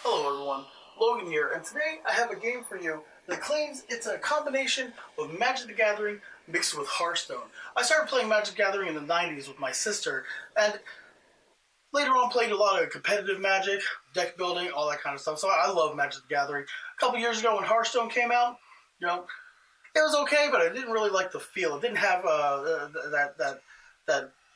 Hello everyone, Logan here, and today I have a game for you that claims it's a combination of Magic the Gathering mixed with Hearthstone. I started playing Magic the Gathering in the 90s with my sister, and later on played a lot of competitive Magic, deck building, all that kind of stuff, so I love Magic the Gathering. A couple years ago when Hearthstone came out, it was okay, but I didn't really like the feel. It didn't have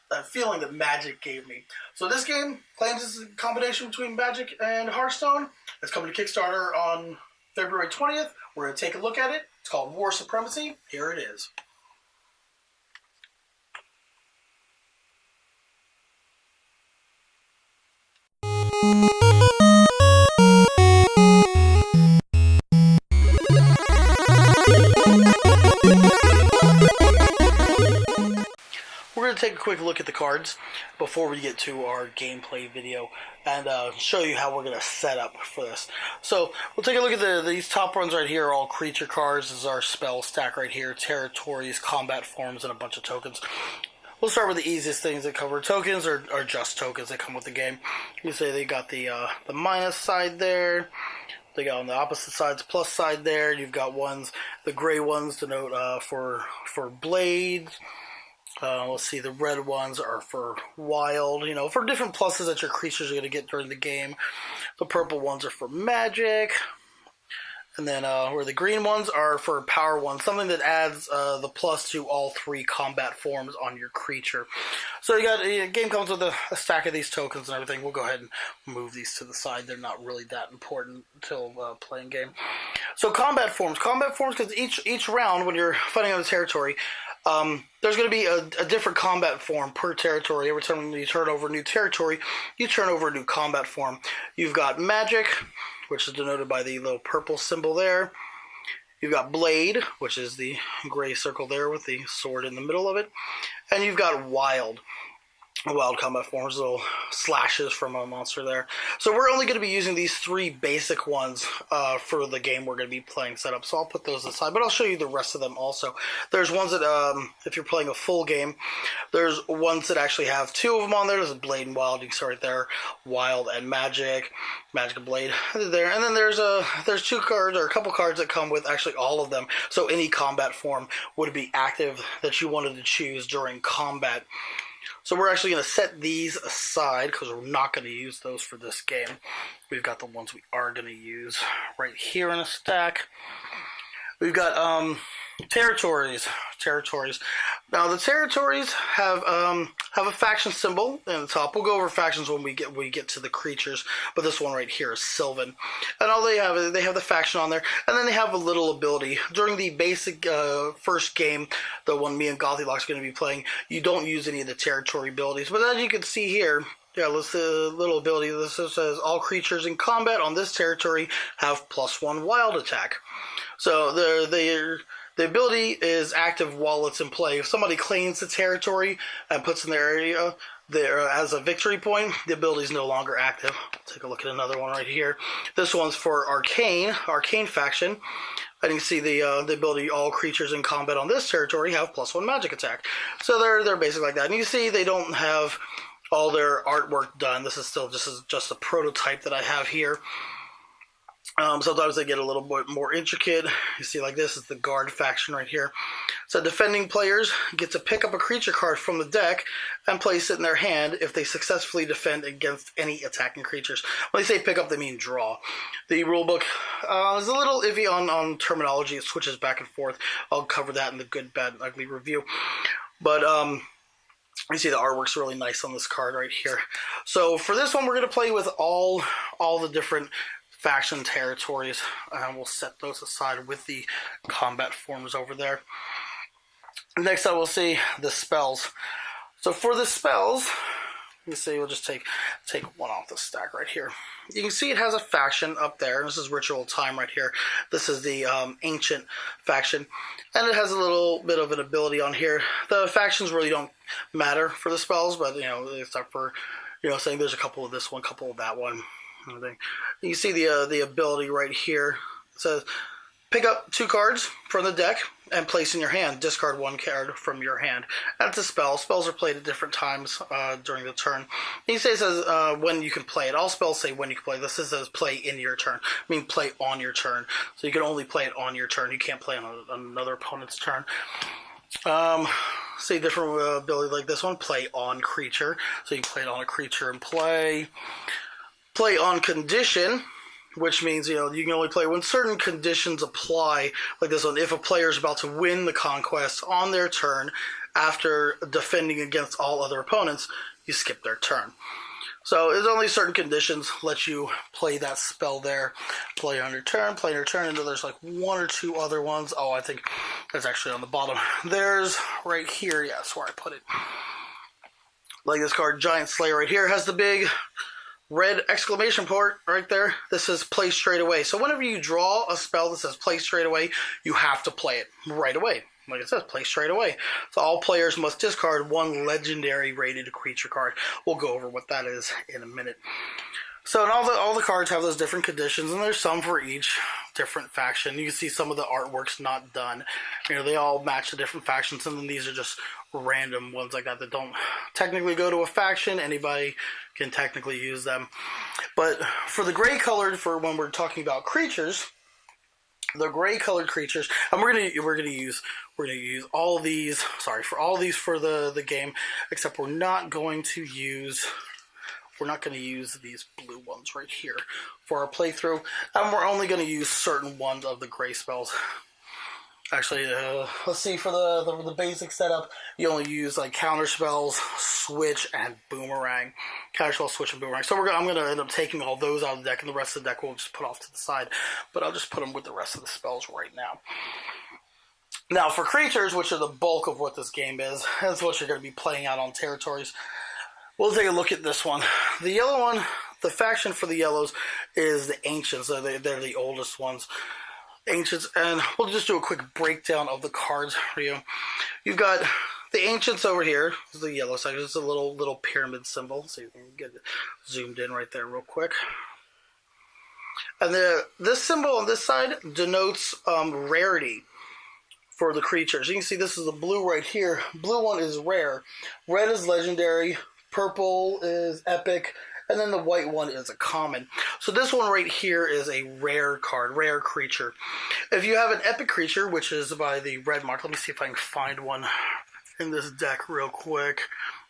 that feeling that Magic gave me. So this game claims it's a combination between Magic and Hearthstone. It's coming to Kickstarter on February 20th. We're going to take a look at it. It's called War Supremacy. Here it is. We're going to take a quick look at the cards before we get to our gameplay video and show you how we're going to set up for this. So we'll take a look at these top ones right here. All creature cards. This is our spell stack right here. Territories, combat forms, and a bunch of tokens. We'll start with the easiest things that cover tokens or just tokens that come with the game. You say they got the minus side there. They got on the opposite sides plus side there. You've got ones, the gray ones denote for blades. Let's see, the red ones are for wild, for different pluses that your creatures are going to get during the game. The purple ones are for magic. And then where the green ones are for power ones, something that adds the plus to all three combat forms on your creature. So the game comes with a stack of these tokens and everything. We'll go ahead and move these to the side. They're not really that important until playing game. So combat forms, because each round when you're fighting on the territory, there's going to be a different combat form per territory. Every time you turn over a new territory, you turn over a new combat form. You've got magic, which is denoted by the little purple symbol there. You've got blade, which is the gray circle there with the sword in the middle of it. And you've got wild combat forms, little slashes from a monster there. So we're only going to be using these three basic ones for the game we're going to be playing setup. So I'll put those aside, but I'll show you the rest of them also. There's ones that, if you're playing a full game, there's ones that actually have two of them on there. There's blade and wild. You can start right there. Wild and magic and blade there. And then there's two cards or a couple cards that come with actually all of them. So any combat form would be active that you wanted to choose during combat. So we're actually going to set these aside because we're not going to use those for this game. We've got the ones we are going to use right here in a stack. We've got territories. Now the territories have a faction symbol in the top. We'll go over factions when we get to the creatures, but this one right here is Sylvan, and all they have the faction on there, and then they have a little ability during the basic first game, the one me and GothyLox are going to be playing. You don't use any of the territory abilities, but as you can see here. Yeah, let's the little ability. This says all creatures in combat on this territory have +1 wild attack. So the ability is active while it's in play. If somebody claims the territory and puts in their area there as a victory point, the ability is no longer active. Take a look at another one right here. This one's for Arcane faction. And you can see the ability, all creatures in combat on this territory have +1 magic attack. So they're basically like that. And you see they don't have all their artwork done. This is just a prototype that I have here. Sometimes they get a little bit more intricate. You see, like this is the guard faction right here. So defending players get to pick up a creature card from the deck and place it in their hand if they successfully defend against any attacking creatures. When they say pick up, they mean draw. The rulebook is a little iffy on terminology. It switches back and forth. I'll cover that in the good, bad, and ugly review. But you see the artwork's really nice on this card right here. So for this one, we're going to play with all the different faction territories, and we'll set those aside with the combat forms over there. Next up, we'll see the spells. So for the spells, you see, we'll just take one off the stack right here. You can see it has a faction up there. This is Ritual Time right here. This is the Ancient faction, and it has a little bit of an ability on here. The factions really don't matter for the spells, but except for saying there's a couple of this one, couple of that one. You see the ability right here. It says Pick up 2 cards from the deck and place in your hand. Discard 1 card from your hand. That's a spell. Spells are played at different times during the turn. He says when you can play it. All spells say when you can play. This says play in your turn. I mean play on your turn. So you can only play it on your turn. You can't play on another opponent's turn. See different ability like this one. Play on creature. So you can play it on a creature and play. Play on condition, which means, you can only play when certain conditions apply, like this one. If a player is about to win the conquest on their turn after defending against all other opponents, you skip their turn. So there's only certain conditions let you play that spell there. Play on your turn, and then there's like 1 or 2 other ones. Oh, I think that's actually on the bottom. There's right here, yeah, that's where I put it. Like this card, Giant Slayer right here, has the big red exclamation point right there. This is play straight away. So whenever you draw a spell that says play straight away, you have to play it right away. Like it says, play straight away. So all players must discard 1 legendary rated creature card. We'll go over what that is in a minute. So and all the cards have those different conditions, and there's some for each different faction. You can see some of the artwork's not done. They all match the different factions, and then these are just random ones like that don't technically go to a faction. Anybody can technically use them. But for the gray colored, for when we're talking about creatures, the gray colored creatures, and we're gonna use all these. Sorry, for all these for the game, except we're not going to use these blue ones right here for our playthrough, and we're only going to use certain ones of the gray spells. Actually, let's see, for the basic setup, you only use like counter spells, switch, and boomerang. Counter spell, switch, and boomerang. So I'm going to end up taking all those out of the deck, and the rest of the deck we'll just put off to the side. But I'll just put them with the rest of the spells right now. Now, for creatures, which are the bulk of what this game is, that's what you're going to be playing out on territories. We'll take a look at this one. The yellow one, the faction for the yellows is the Ancients. They're the oldest ones. Ancients, and we'll just do a quick breakdown of the cards for you. You've got the Ancients over here. This is the yellow section. It's a little pyramid symbol, so you can get it zoomed in right there real quick. And this symbol on this side denotes rarity for the creatures. You can see this is the blue right here. Blue one is rare. Red is legendary. Purple is epic, and then the white one is a common. So this one right here is a rare card, rare creature. If you have an epic creature, which is by the red mark, let me see if I can find one in this deck real quick.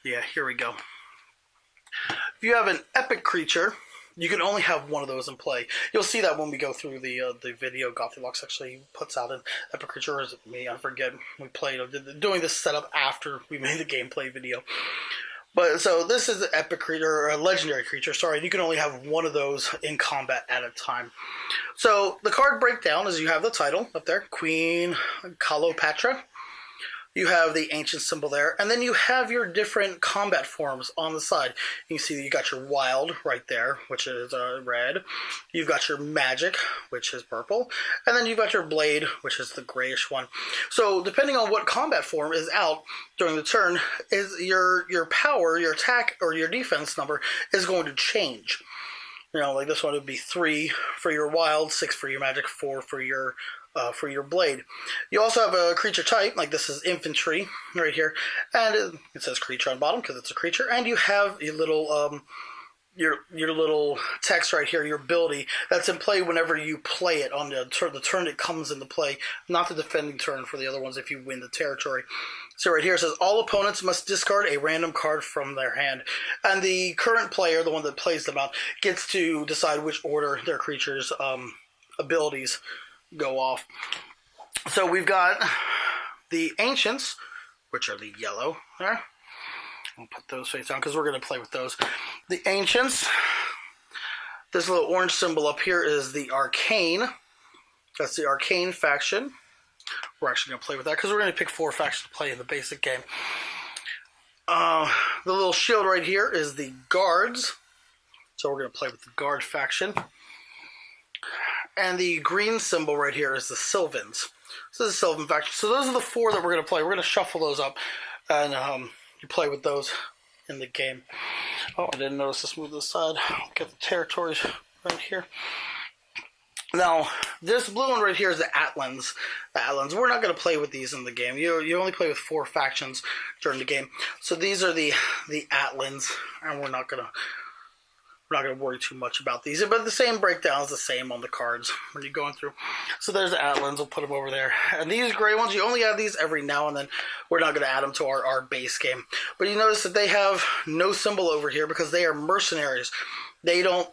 Yeah, here we go. If you have an epic creature, you can only have one of those in play. You'll see that when we go through the video. GothyLox actually puts out an epic creature, or is it me? I forget. We played doing this setup after we made the gameplay video. But so this is an epic creature, or a legendary creature, sorry. You can only have one of those in combat at a time. So the card breakdown is you have the title up there, Queen Cleopatra. You have the ancient symbol there, and then you have your different combat forms on the side. You can see that you got your wild right there, which is red. You've got your magic, which is purple, and then you've got your blade, which is the grayish one. So depending on what combat form is out during the turn, is your power, your attack, or your defense number is going to change. Like this one would be 3 for your wild, 6 for your magic, 4 for your blade. You also have a creature type, like this is infantry right here, and it says creature on bottom because it's a creature, and you have a little your little text right here, your ability that's in play whenever you play it on the turn it comes into play, not the defending turn for the other ones if you win the territory. So right here it says all opponents must discard a random card from their hand, and the current player, the one that plays them out, gets to decide which order their creatures' abilities go off. So we've got the Ancients, which are the yellow there. I'll put those face down because we're going to play with those. The Ancients. This little orange symbol up here is the Arcane. That's the Arcane faction. We're actually going to play with that because we're going to pick 4 factions to play in the basic game. The little shield right here is the Guards. So we're going to play with the Guard faction. And the green symbol right here is the Sylvans. So this is the Sylvan faction. So those are the 4 that we're going to play. We're going to shuffle those up, and you play with those in the game. Oh, I didn't notice this move to the side. Get the territories right here. Now, this blue one right here is the Atlan's. We're not going to play with these in the game. You only play with 4 factions during the game. So these are the Atlan's, and we're not going to worry too much about these. But the same breakdown is the same on the cards when you're going through. So there's the Atlan's. We'll put them over there. And these gray ones, you only add these every now and then. We're not going to add them to our base game. But you notice that they have no symbol over here because they are mercenaries. They don't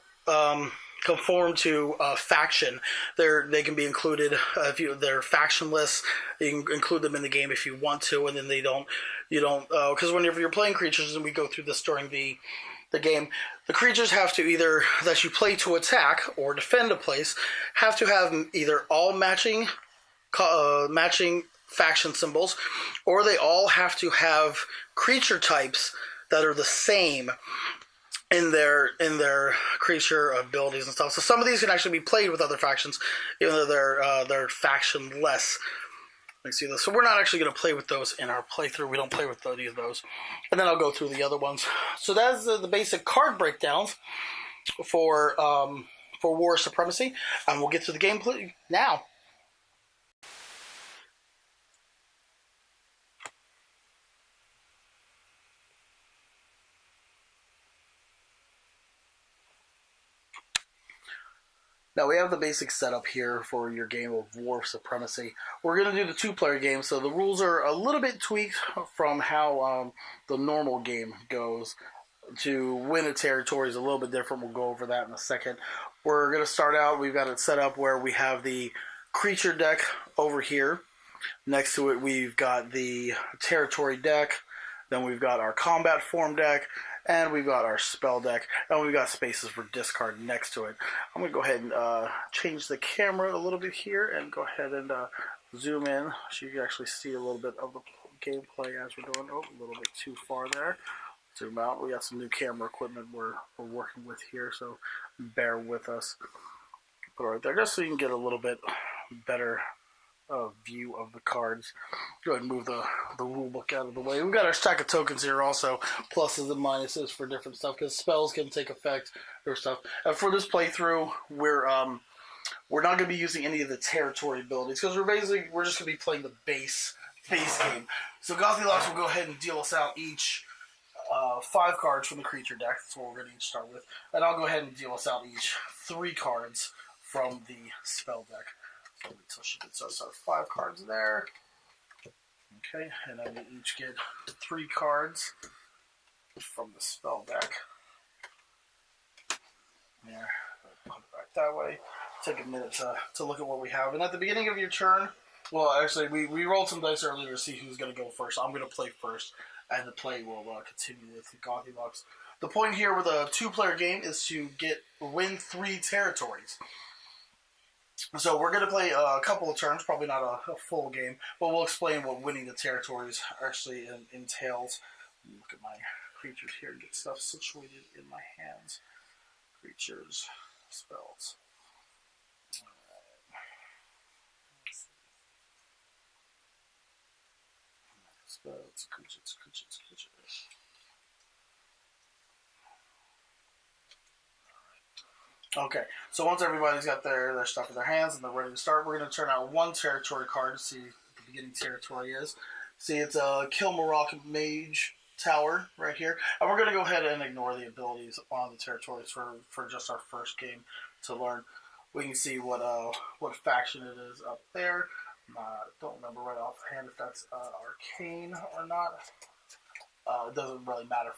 conform to faction. They can be included if they're factionless. You can include them in the game if you want to, and then you don't because whenever you're playing creatures, and we go through this during the game, the creatures have to either that you play to attack or defend a place have to have either all matching faction symbols, or they all have to have creature types that are the same in their creature abilities and stuff. So some of these can actually be played with other factions, even though they're factionless. Let me see this. So we're not actually going to play with those in our playthrough. We don't play with any of those. And then I'll go through the other ones. So that's the basic card breakdowns for War Supremacy, and we'll get to the gameplay now. Now we have the basic setup here for your game of War Supremacy. We're going to do the 2-player game, so the rules are a little bit tweaked from how the normal game goes. To win a territory is a little bit different. We'll go over that in a second. We're going to start out, we've got it set up where we have the creature deck over here. Next to it we've got the territory deck. Then we've got our combat form deck. And we've got our spell deck, and we've got spaces for discard next to it. I'm going to go ahead and change the camera a little bit here and go ahead and zoom in so you can actually see a little bit of the gameplay as we're going. Oh, a little bit too far there. Zoom out. We got some new camera equipment we're working with here, so bear with us. Put it right there just so you can get a little bit better view of the cards. Go ahead and move the rule book out of the way. We've got our stack of tokens here also, pluses and minuses for different stuff, because spells can take effect or stuff. And for this playthrough, we're not going to be using any of the territory abilities, because we're just going to be playing the base game. So GothyLox will go ahead and deal us out each 5 cards from the creature deck. That's what we're going to each start with. And I'll go ahead and deal us out each 3 cards from the spell deck. So she gets us our 5 cards there. Okay, and then we each get 3 cards from the spell deck. There, put it back that way. Take a minute to look at what we have. And at the beginning of your turn, well, actually, we rolled some dice earlier to see who's going to go first. I'm going to play first, and the play will continue with GothyLox. The point here with a 2-player game is to win 3 territories. So we're going to play a couple of turns, probably not a full game, but we'll explain what winning the territories actually entails. Look at my creatures here, get stuff situated in my hands. Creatures, spells. Spells, creatures. Okay, so once everybody's got their stuff in their hands and they're ready to start, we're going to turn out 1 territory card to see what the beginning territory is. See, it's a Kilmarrock Mage Tower right here. And we're going to go ahead and ignore the abilities on the territories for just our first game to learn. We can see what faction it is up there. Don't remember right offhand if that's arcane or not. It doesn't really matter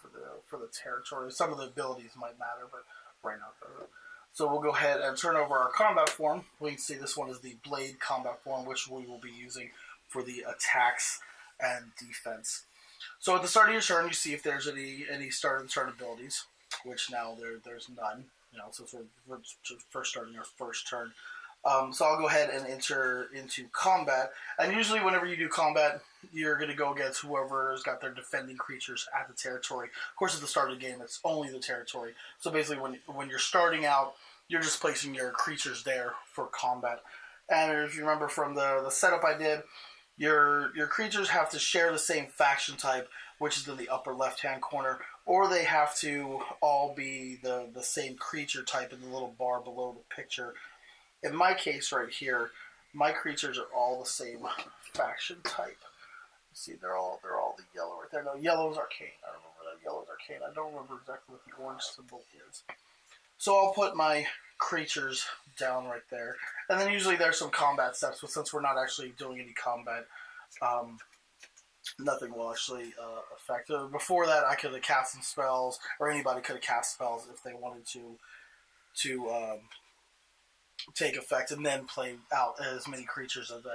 for the territory. Some of the abilities might matter, but right now it doesn't. So we'll go ahead and turn over our combat form. We can see this one is the Blade combat form, which we will be using for the attacks and defense. So at the start of your turn, you see if there's any start abilities, which now there's none. Since we're first starting our first turn. So I'll go ahead and enter into combat. And usually whenever you do combat, you're going to go against whoever's got their defending creatures at the territory. Of course, at the start of the game, it's only the territory. So basically when you're starting out, you're just placing your creatures there for combat. And if you remember from the setup I did, your creatures have to share the same faction type, which is in the upper left-hand corner, or they have to all be the same creature type in the little bar below the picture in my case right here, my creatures are all the same faction type. See, they're all the yellow right there. No, yellow's arcane. I remember that yellow's arcane. I don't remember exactly what the orange symbol is. So I'll put my creatures down right there, and then usually there's some combat steps. But since we're not actually doing any combat, nothing will actually affect. Before that, I could have cast some spells, or anybody could have cast spells if they wanted to take effect, and then play out as many creatures as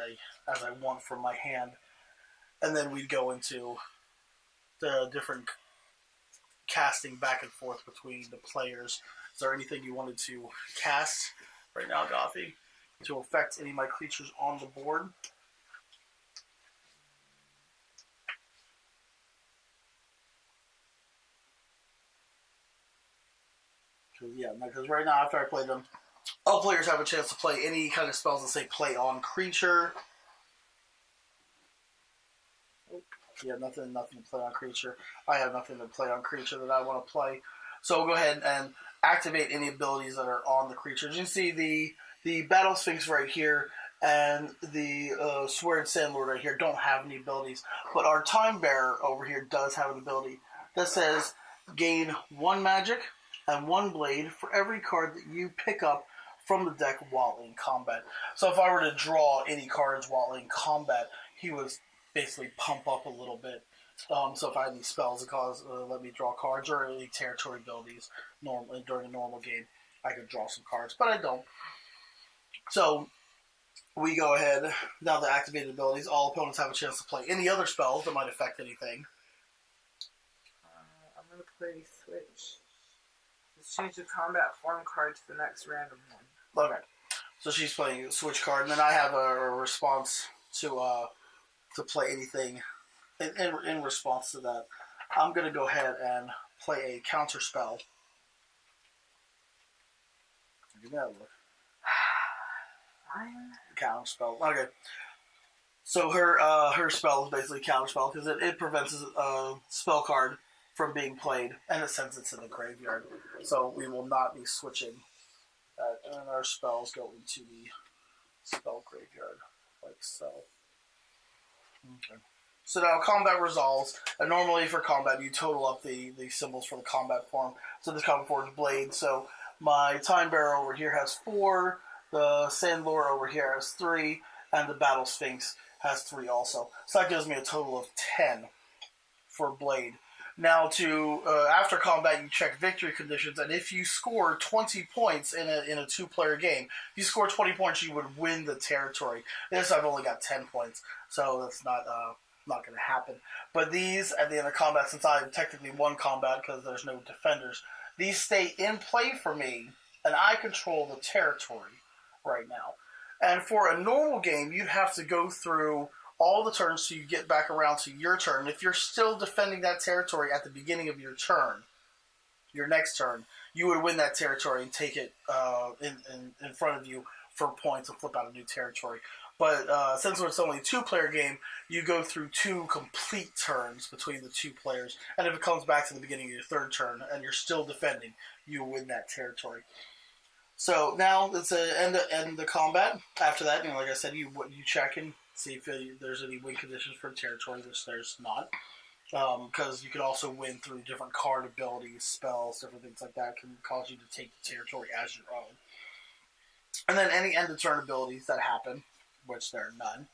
I want from my hand. And then we'd go into the different casting back and forth between the players. Is there anything you wanted to cast right now, Gothy, to affect any of my creatures on the board? Because right now, after I play them, all players have a chance to play any kind of spells that say play on creature. Yeah, nothing to play on creature. I have nothing to play on creature that I want to play. So we'll go ahead and activate any abilities that are on the creatures. You see the Battle Sphinx right here and the Sweared Sandlord right here don't have any abilities. But our Time Bearer over here does have an ability that says gain 1 magic and 1 blade for every card that you pick up from the deck while in combat. So if I were to draw any cards while in combat, he would basically pump up a little bit. So if I had any spells that let me draw cards, or any territory abilities normally during a normal game, I could draw some cards, but I don't. So we go ahead, now the activated abilities, all opponents have a chance to play any other spells that might affect anything. I'm going to play Switch. Just change the combat form card to the next random one. Okay. So she's playing a Switch card, and then I have a response to play anything in response to that. I'm going to go ahead and play a counter spell. Give that a look. Fine. Counter spell. Okay. So her spell is basically counter spell because it prevents a spell card from being played, and it sends it to the graveyard. So we will not be switching that, and our spells go into the spell graveyard like so. Okay. So now combat resolves, and normally for combat you total up the symbols for the combat form. So this combat form is blade. So my Time Bearer over here has 4, the Sandlord over here has 3, and the Battle Sphinx has 3 also. So that gives me a total of 10 for blade. Now after combat you check victory conditions, and if you score 20 points in a 2-player game, if you score 20 points you would win the territory. This I've only got 10 points, so that's not going to happen. But these, at the end of combat, since I technically won combat because there's no defenders, these stay in play for me, and I control the territory right now. And for a normal game, you'd have to go through all the turns so you get back around to your turn. If you're still defending that territory at the beginning of your turn, your next turn, you would win that territory and take it in front of you for points and flip out a new territory. But since it's only a 2-player game, you go through 2 complete turns between the 2 players. And if it comes back to the beginning of your 3rd turn and you're still defending, you win that territory. So now it's end the combat. After that, like I said, you check and see if there's any win conditions for territory, which there's not. Because you can also win through different card abilities, spells, different things like that can cause you to take the territory as your own. And then any end of turn abilities that happen, which there are none.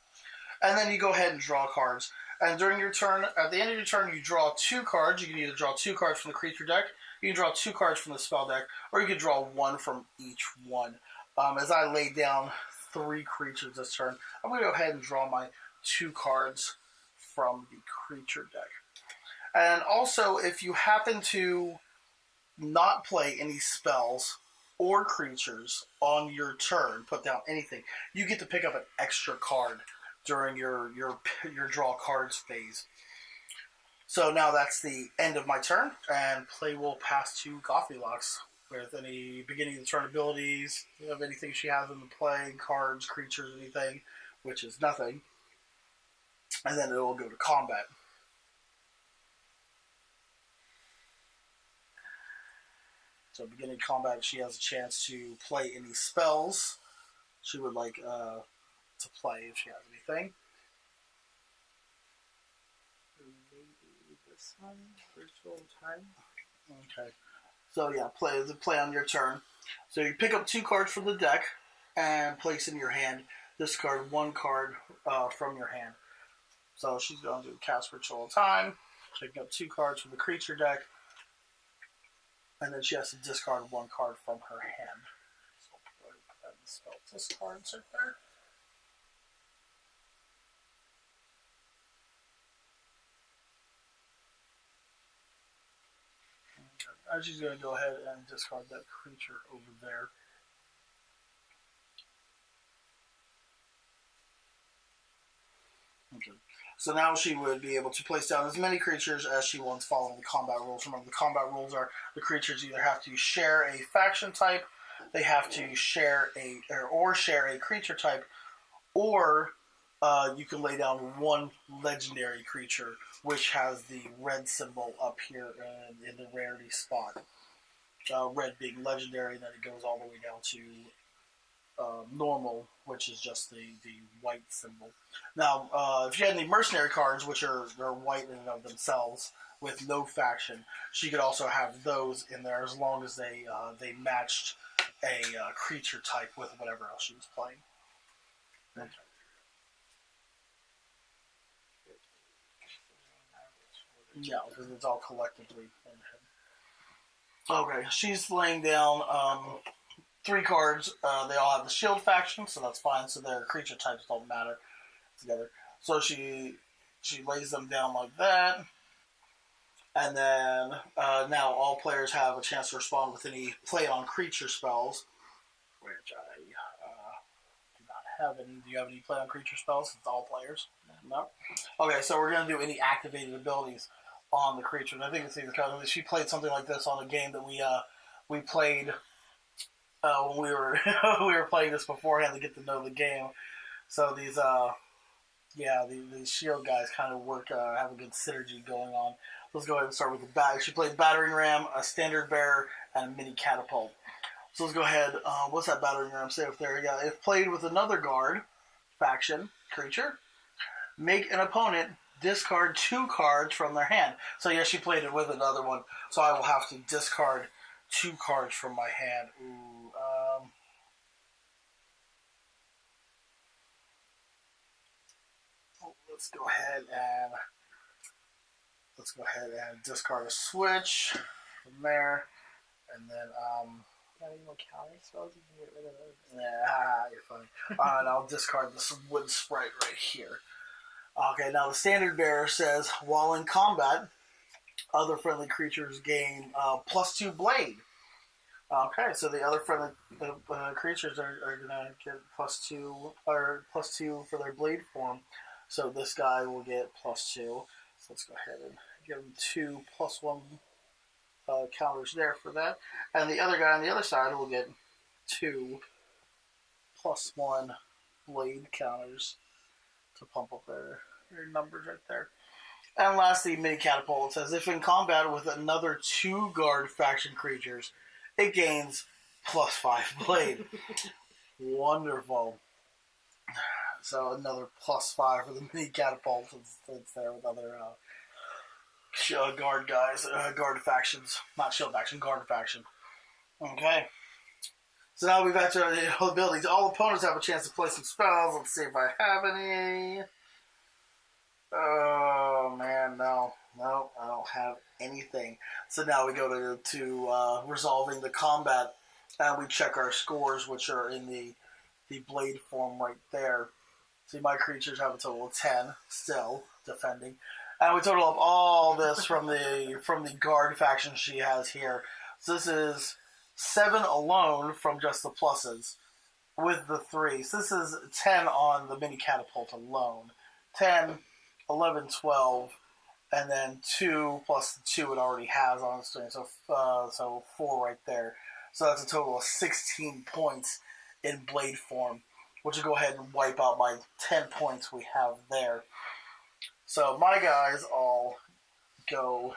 And then you go ahead and draw cards. And during your turn, at the end of your turn, you draw 2 cards. You can either draw 2 cards from the creature deck, you can draw 2 cards from the spell deck, or you can draw 1 from each one. As I lay down 3 creatures this turn, I'm going to go ahead and draw my 2 cards from the creature deck. And also, if you happen to not play any spells or creatures on your turn, put down anything, you get to pick up an extra card during your draw cards phase. So now that's the end of my turn, and play will pass to GothyLox with any beginning of the turn abilities, of anything she has in the play, cards, creatures, anything, which is nothing. And then it will go to combat. So beginning combat, she has a chance to play any spells she would like to play if she has anything. Maybe this one, virtual time. Okay. So yeah, play on your turn. So you pick up 2 cards from the deck and place in your hand. Discard 1 card from your hand. So she's going to cast Virtual Time, picking up 2 cards from the creature deck, and then she has to discard 1 card from her hand. So go ahead and put that in the spell discards right there. And she's going to go ahead and discard that creature over there. Okay. So now she would be able to place down as many creatures as she wants following the combat rules. Remember, the combat rules are the creatures either have to share a faction type, they have to share share a creature type, or you can lay down 1 legendary creature, which has the red symbol up here in the rarity spot. Red being legendary, and then it goes all the way down to normal, which is just the white symbol. Now, if you had any mercenary cards, which are white in and of themselves, with no faction, she could also have those in there as long as they matched a creature type with whatever else she was playing. Okay. Yeah, because it's all collectively in head. Okay, she's laying down 3 cards. They all have the shield faction, so that's fine. So their creature types don't matter together. So she lays them down like that. And then now all players have a chance to respond with any play on creature spells, which I do not have any. Do you have any play on creature spells? It's all players. No? Okay, so we're going to do any activated abilities on the creature. And I think it's either kind of, she played something like this on a game that we played when we were we were playing this beforehand to get to know the game. So these these shield guys kind of work, have a good synergy going on. Let's go ahead and start with the bat. She played battering ram, a standard bearer, and a mini catapult. So let's go ahead. What's that battering ram say up there? Yeah, if played with another guard faction creature, make an opponent discard 2 cards from their hand. So yeah, she played it with another one. So I will have to discard 2 cards from my hand. Ooh, let's go ahead and discard a switch from there, and then Got any more counter spells? You can get rid of those. yeah, you're funny. And I'll discard this wood sprite right here. Okay, now the standard bearer says, while in combat, other friendly creatures gain +2 blade. Okay, so the other friendly creatures are gonna get +2 or +2 for their blade form. So this guy will get +2. So let's go ahead and give him 2 +1 counters there for that. And the other guy on the other side will get 2 +1 blade counters to pump up their numbers right there. And lastly, mini catapult says, if in combat with another 2 guard faction creatures, it gains +5 blade. Wonderful. So another +5 for the mini catapult. It's there with other guard guys, guard factions, not shield faction, guard faction. Okay. So now we've got the abilities. All opponents have a chance to play some spells. Let's see if I have any. Oh man, no, I don't have anything. So now we go to resolving the combat, and we check our scores, which are in the blade form right there. See, my creatures have a total of 10 still defending, and we total up all this from the guard faction she has here. So this is 7 alone from just the pluses, with the 3. So this is 10 on the mini catapult alone. 10, 11, 12, and then 2 plus the 2 it already has on its string. So 4 right there. So that's a total of 16 points in blade form, which will go ahead and wipe out my 10 points we have there. So my guys all go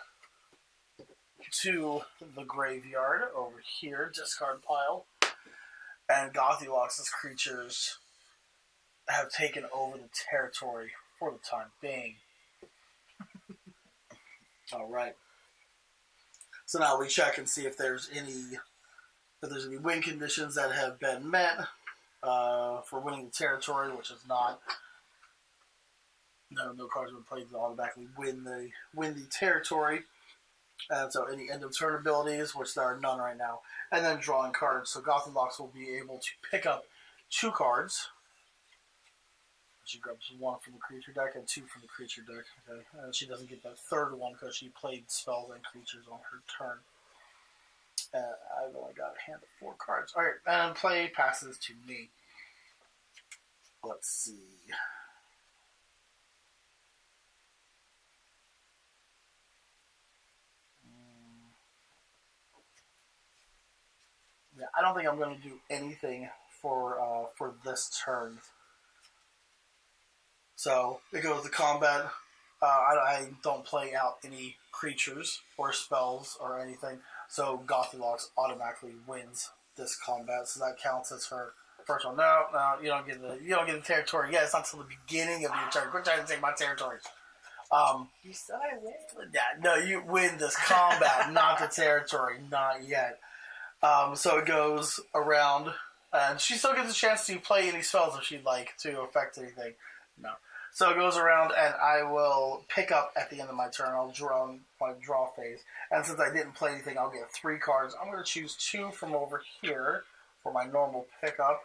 to the graveyard over here, discard pile. And GothyLox's creatures have taken over the territory for the time being. Alright. So now we check and see if there's any win conditions that have been met for winning the territory, which is not. No cards have been played to automatically win the territory. And so any end of turn abilities, which there are none right now, and then drawing cards. So GothyLox will be able to pick up 2 cards. She grabs 1 from the creature deck and 2 from the creature deck. Okay, and she doesn't get that third one because she played spells and creatures on her turn. I've only got a hand of 4 cards. All right, and play passes to me. Let's see. Yeah, I don't think I'm going to do anything for this turn. So it goes to combat. I don't play out any creatures or spells or anything. So GothyLox automatically wins this combat. So that counts as her first one. No, you don't get the territory. Yeah, it's not until the beginning of your turn. Quit trying to take my territory. You said I win. Yeah, no, you win this combat, not the territory, not yet. So it goes around, and she still gets a chance to play any spells if she'd like to affect anything. No. So it goes around, and I will pick up at the end of my turn. I'll draw my draw phase. And since I didn't play anything, I'll get 3 cards. I'm going to choose 2 from over here for my normal pickup.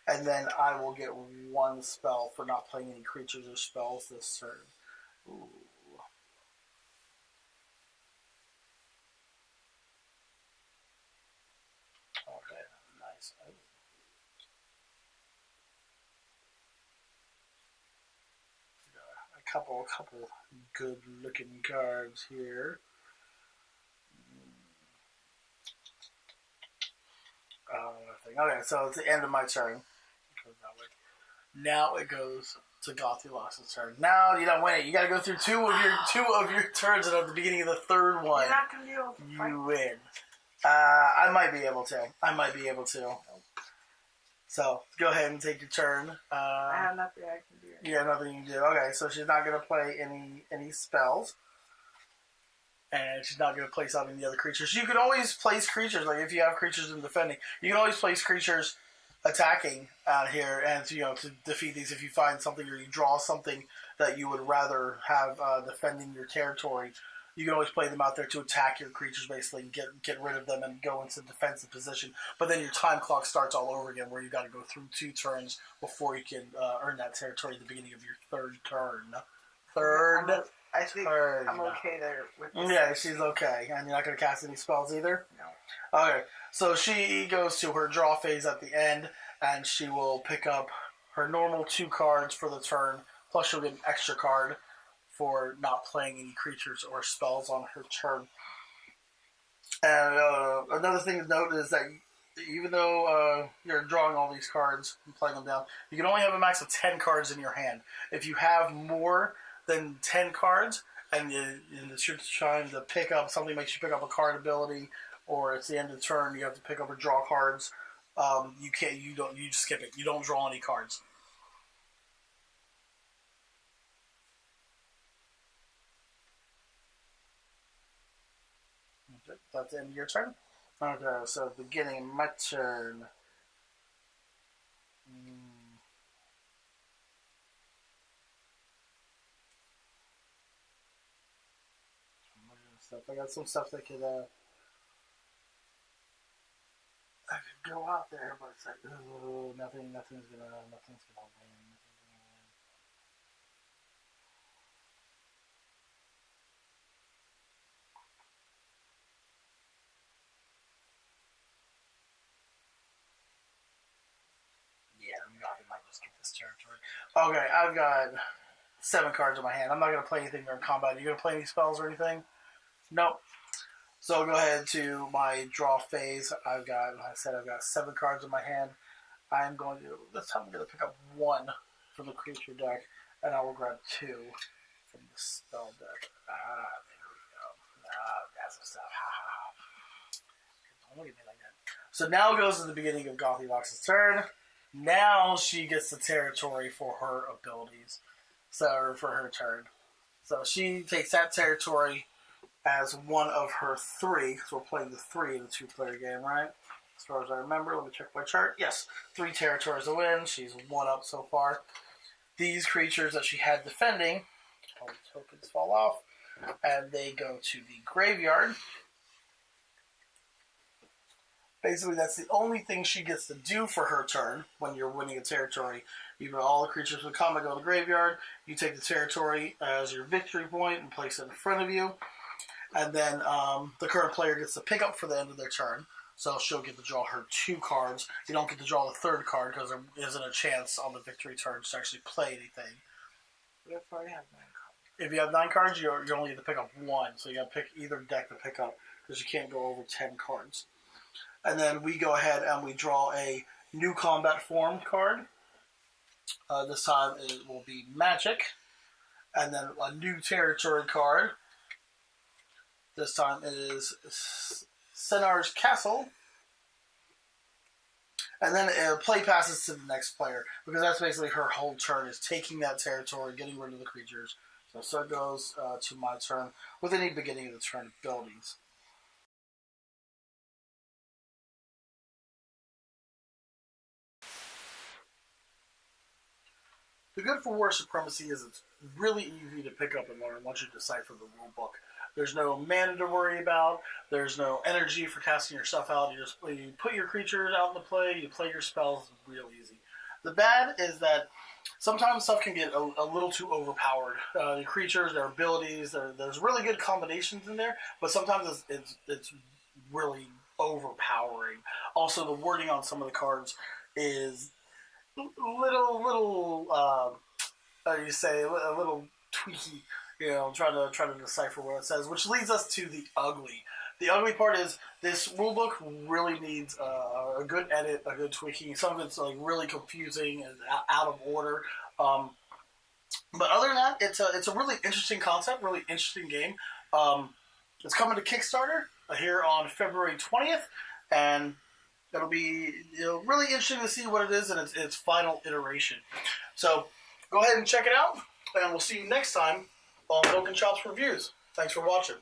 And then I will get 1 spell for not playing any creatures or spells this turn. Ooh. Okay, nice. A couple good looking cards here. Okay, so it's the end of my turn. Now it goes to GothyLox's turn. Now you don't win it. You got to go through two of your turns, and at the beginning of the third one, You're not gonna be able to fight. you win. I might be able to. So go ahead and take your turn. I have nothing I can do. Yeah, nothing you can do. Okay, so she's not going to play any spells. And she's not going to place out any other creatures. You can always place creatures, like if you have creatures in defending, you can always place creatures attacking out here, and to defeat these. If you find something or you draw something that you would rather have defending your territory, you can always play them out there to attack your creatures, basically, and get rid of them and go into defensive position. But then your time clock starts all over again, where you got to go through 2 turns before you can earn that territory at the beginning of your third turn. I think I'm okay there with this. Yeah, she's okay. And you're not going to cast any spells either? No. Okay, so she goes to her draw phase at the end, and she will pick up her normal 2 cards for the turn, plus she'll get an extra card for not playing any creatures or spells on her turn. And another thing to note is that even though you're drawing all these cards and playing them down, you can only have a max of 10 cards in your hand. If you have more than 10 cards, and it's your time to pick up something, makes you pick up a card ability, or it's the end of the turn, you have to pick up or draw cards. You just skip it. You don't draw any cards. Okay, that's the end of your turn. Okay, so beginning of my turn. I got some stuff that could go out there, but it's like, ooh, nothing's gonna win. Yeah, nothing might just get this territory. Okay, I've got 7 cards in my hand. I'm not gonna play anything during combat. Are you gonna play any spells or anything? Nope. So I'll go ahead to my draw phase. I've got 7 cards in my hand. This time I'm going to pick up 1 from the creature deck, and I will grab 2 from the spell deck. There we go. That's some stuff. Don't look at me like that. So now goes to the beginning of GothyLox's turn. Now she gets the territory for her abilities. So, for her turn. So she takes that territory as one of her 3, because we're playing the 3 in the 2-player game, right? As far as I remember, let me check my chart. Yes, 3 territories to win. She's 1 up so far. These creatures that she had defending, all the tokens fall off, and they go to the graveyard. Basically, that's the only thing she gets to do for her turn when you're winning a territory. You put all the creatures with combat go to the graveyard. You take the territory as your victory point and place it in front of you. And then the current player gets to pick up for the end of their turn. So she'll get to draw her 2 cards. You don't get to draw the 3rd card because there isn't a chance on the victory turn to actually play anything. What if I have 9 cards? If you have 9 cards, you only get to pick up 1. So you got to pick either deck to pick up because you can't go over 10 cards. And then we go ahead and we draw a new combat form card. This time it will be Magic. And then a new territory card. This time it is Senar's Castle. And then play passes to the next player. Because that's basically her whole turn, is taking that territory, getting rid of the creatures. So it goes to my turn with any beginning of the turn abilities. The good for War Supremacy is it's really easy to pick up and learn once you decipher the rule book. There's no mana to worry about. There's no energy for casting your stuff out. You put your creatures out into play. You play your spells. Real easy. The bad is that sometimes stuff can get a little too overpowered. The creatures, their abilities, there's really good combinations in there, but sometimes it's really overpowering. Also, the wording on some of the cards is little a little tweaky, trying to decipher what it says, which leads us to the ugly. The ugly part is this rulebook really needs a good edit, a good tweaking. Some of it's like really confusing and out of order. But other than that, it's a really interesting concept, really interesting game. It's coming to Kickstarter here on February 20th, and it'll be really interesting to see what it is in its final iteration. So go ahead and check it out, and we'll see you next time on Logan Chops Reviews. Thanks for watching.